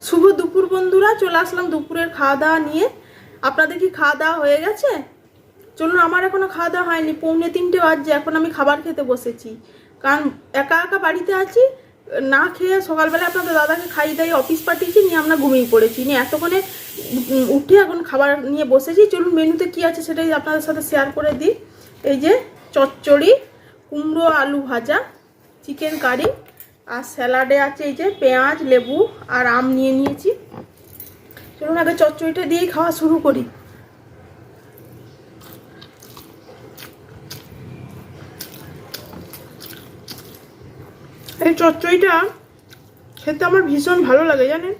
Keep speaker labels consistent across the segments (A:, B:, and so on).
A: শুভ দুপুর বন্ধুরা, চলে আসলাম দুপুরের খাওয়া দাওয়া নিয়ে। আপনাদের কি খাওয়া দাওয়া হয়ে গেছে? চলুন, আমার এখনো খাওয়া দাওয়া হয়নি, 2:45 বাজছে, এখন আমি খাবার খেতে বসেছি। কারণ একা একা বাড়িতে আছি, না খেয়ে সকালবেলা আপনাদের দাদাকে খাইয়ে দিয়ে অফিস পাঠিয়েছি, নিয়ে আমরা ঘুমিয়ে পড়েছি, নিয়ে এতক্ষণে উঠে এখন খাবার নিয়ে বসেছি। চলুন, মেনুতে কি আছে সেটাই আপনাদের সাথে শেয়ার করে দিই। এই যে চচ্চড়ি, কুমড়ো আলু ভাজা, চিকেন কারি, আর স্যালাডে আছে এই যে পেঁয়াজ, লেবু আর আম নিয়ে নিয়েছি। চলুন আগে চচ্চড়িটা দিয়েই খাওয়া শুরু করি। এই চচ্চড়িটা খেতে আমার ভীষণ ভালো লাগে, জানেন।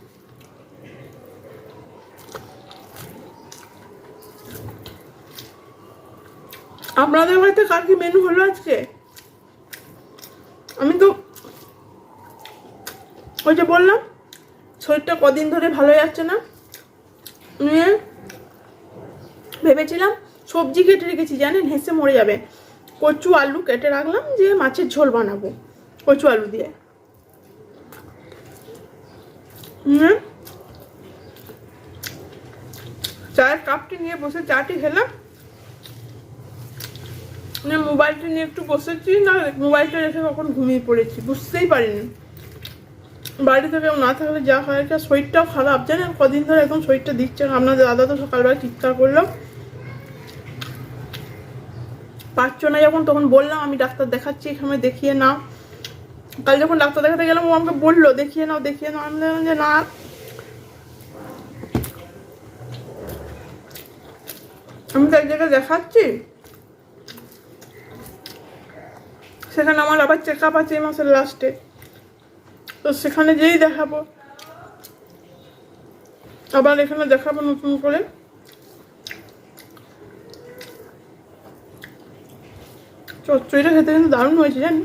A: আপনাদের বাড়িতে কার কি মেনু হলো আজকে? আমি তো ওই যে বললাম, শরীরটা কদিন ধরে ভালো যাচ্ছে না, নিয়ে ভেবেছিলাম সবজি কেটে রেখেছি, জানেন, হেসে মরে যাবে। কচু আলু কেটে রাখলাম যে মাছের ঝোল বানাবো কচু আলু দিয়ে। চায়ের কাপটি নিয়ে বসে চাটি খেলাম, মোবাইলটা নিয়ে একটু বসেছি, না মোবাইলটা রেখে কখন ঘুমিয়ে পড়েছি বুঝতেই পারিনি। বাড়িতে কেউ না থাকলে যা হয়, একটা শরীরটাও খারাপ, জানেন, কদিন ধরে একদম শরীরটা দিচ্ছে না। আপনাদের দাদা তো সকালবেলা চিৎকার করলো, পারছো না যখন, তখন বললাম আমি ডাক্তার দেখাচ্ছি, এখানে দেখিয়ে নাও। কাল যখন ডাক্তার দেখাতে গেলাম, ও আমাকে বললো দেখিয়ে নাও দেখিয়ে নাও, আমি বললাম যে না, আমি তো এক জায়গায় দেখাচ্ছি, সেখানে আমার আবার চেক আপ আছে এই মাসের লাস্টে, তো সেখানে যেই দেখাবো, আবার এখানে দেখাবো নতুন করে। চচ্চড়িটা খেতে কিন্তু দারুণ হয়েছে, জানি।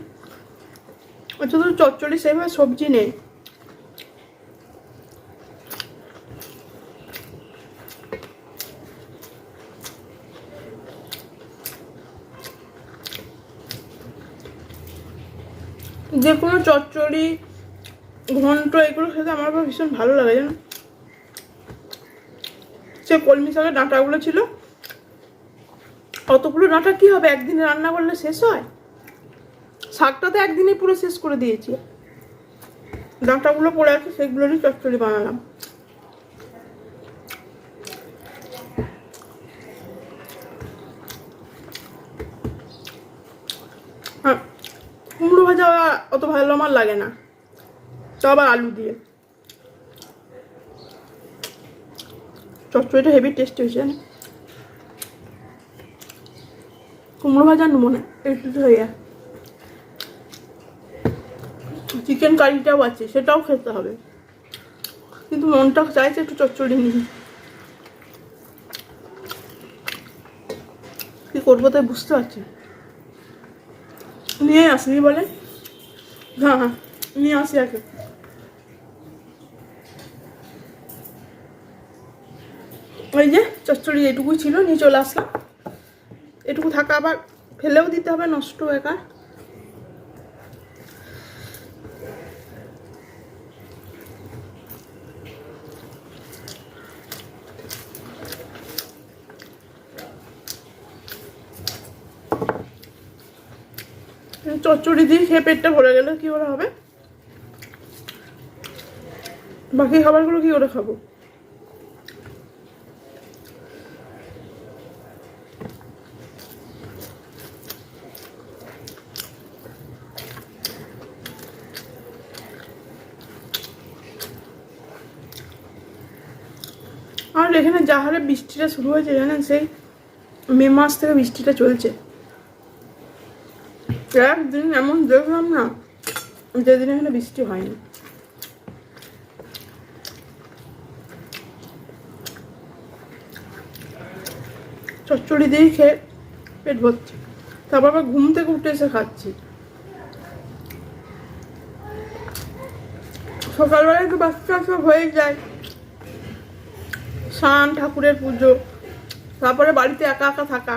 A: আচ্ছা, তো চচ্চড়ি সেভাবে সবজি নেই, যে কোনো চচ্চড়ি, ঘন্ট, এগুলো খেতে আমার ভীষণ ভালো লাগে, জানো। সে কলমি শাকের ডাঁটাগুলো ছিল, অতগুলো ডাঁটা কি হবে, একদিনে রান্না করলে শেষ হয়? শাকটা তো একদিনে পুরো শেষ করে দিয়েছি, ডাঁটাগুলো পড়ে আছে, সেগুলোরই চচ্চড়ি বানালাম। হ্যাঁ, কুমড়ো ভাজা অত ভালো আমার লাগে না, তো আবার আলু দিয়ে চচ্চড়িটা হেভি টেস্টি হয়েছে, জানি। কুমড়ো ভাজা নেবো না, একটু হয়ে যায়। চিকেন কারিটাও আছে, সেটাও খেতে হবে, কিন্তু মনটা চাইছে একটু চচ্চড়ি নিয়ে। কি করবো তাই বুঝতে পারছি, নিয়ে আসবি বলে। হ্যাঁ হ্যাঁ, নিয়ে আসি আগে। ওই যে চচ্চড়ি এটুকুই ছিল, নিয়ে চলে আসলাম। এটুকু থাকা আবার ফেলেও দিতে হবে, নষ্ট একা। চচ্চড়ি দিয়ে খেয়ে পেটটা ভরে গেলে কি করে হবে, বাকি খাবারগুলো কি করে খাবো? আর এখানে যা হারে বৃষ্টিটা শুরু হয়েছে, জানেন, সেই মে মাস থেকে বৃষ্টিটা চলছে। একদিন এমন দেখলাম না যেদিন এখানে বৃষ্টি হয়নি। চচ্চড়ি দিয়েই খেয়ে পেট ভরছে, তারপর আবার ঘুম থেকে উঠে এসে খাচ্ছি। সকালবেলা একটু বাচ্চা সব হয়ে যায়, স্নান, ঠাকুরের পুজো, তারপরে বাড়িতে একা একা থাকা,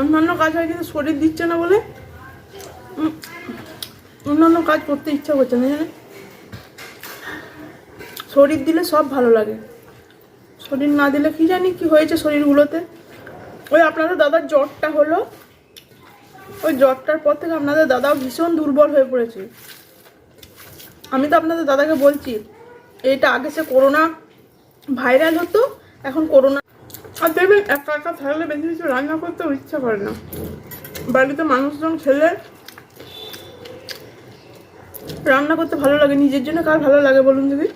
A: অন্যান্য কাজ হয়, কিন্তু শরীর দিচ্ছে না বলে অন্যান্য কাজ করতে ইচ্ছা করছে না, জানেন। শরীর দিলে সব ভালো লাগে, শরীর না দিলে কি জানি কি হয়েছে শরীরগুলোতে। ওই আপনাদের দাদার জ্বরটা হলো, ওই জ্বরটার পর থেকে আপনাদের দাদাও ভীষণ দুর্বল হয়ে পড়েছে। আমি তো আপনাদের দাদাকে বলছি, এইটা আগে সে করোনা ভাইরাল হতো, এখন করোনা। আর দেখবেন একা একা থাকলে বেশি কিছু রান্না করতেও ইচ্ছা করে না। বাড়িতে মানুষজন খেলে রান্না করতে ভালো লাগে, নিজের জন্য কার ভালো লাগে বলুন দিদি?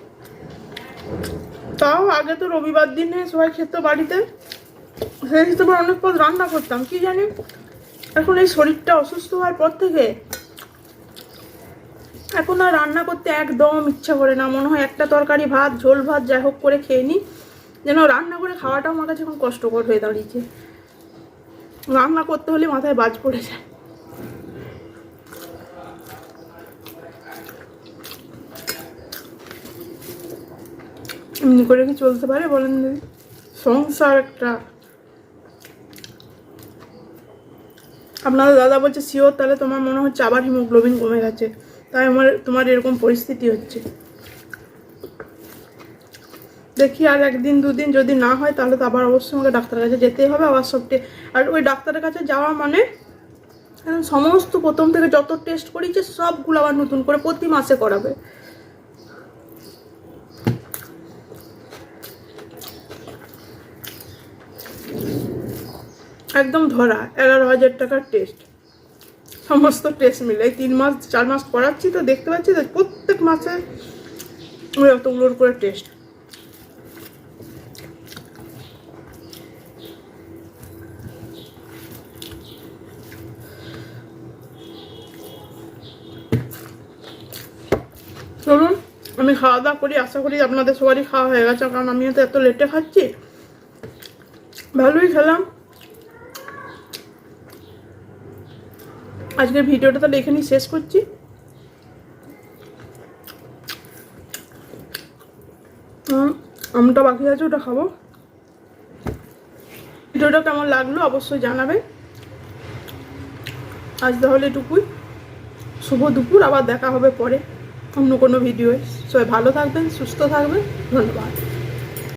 A: তাও আগে তো রবিবার দিনে সবাই খেত বাড়িতে, সেই হিসেবে অনেক পদ রান্না করতাম। কি জানি এখন এই শরীরটা অসুস্থ হওয়ার পর থেকে এখন আর রান্না করতে একদম ইচ্ছা করে না। মনে হয় একটা তরকারি ভাত, ঝোল ভাত যাই হোক করে খেয়ে নিই, যেন রান্না করে খাওয়াটাও আমার কাছে এখন কষ্টকর হয়ে দাঁড়িয়েছে। রান্না করতে হলে মাথায় বাজ পড়ে যায়। এমনি করে কি চলতে পারে বলেন দিদি? সংসার একটা। আপনাদের দাদা বলছে শিওর, তাহলে তোমার মনে হচ্ছে আবার হিমোগ্লোবিন কমে গেছে, তাই তোমার এরকম পরিস্থিতি হচ্ছে। দেখি আর একদিন দুদিন যদি না হয় তাহলে তো আবার অবশ্যই আমাকে ডাক্তারের কাছে যেতেই হবে আবার আর ওই ডাক্তারের কাছে যাওয়া মানে সমস্ত প্রথম থেকে যত টেস্ট করিয়েছে সবগুলো আবার নতুন করে প্রতি মাসে করাবে। একদম ধরা 11,000 টাকার টেস্ট, সমস্ত টেস্ট মিলে 3 মাস 4 মাস করাচ্ছি তো দেখতে পাচ্ছি তো প্রত্যেক মাসে অতগুলোর করে টেস্ট। চলুন আমি খাওয়া দাওয়া করি, আশা করি আপনাদের সবারই খাওয়া হয়ে গেছে, কারণ আমি তো এত লেটে খাচ্ছি। ভালোই খেলাম। আজকের ভিডিওটা তাহলে এখানেই শেষ করছি। আমটা বাকি আছে, ওটা খাবো। ভিডিওটা কেমন লাগলো অবশ্যই জানাবে। আজ তাহলে এটুকুই, শুভ দুপুর, আবার দেখা হবে পরে অন্য কোনো ভিডিওয়ে। সবাই ভালো থাকবেন, সুস্থ থাকবেন, ধন্যবাদ।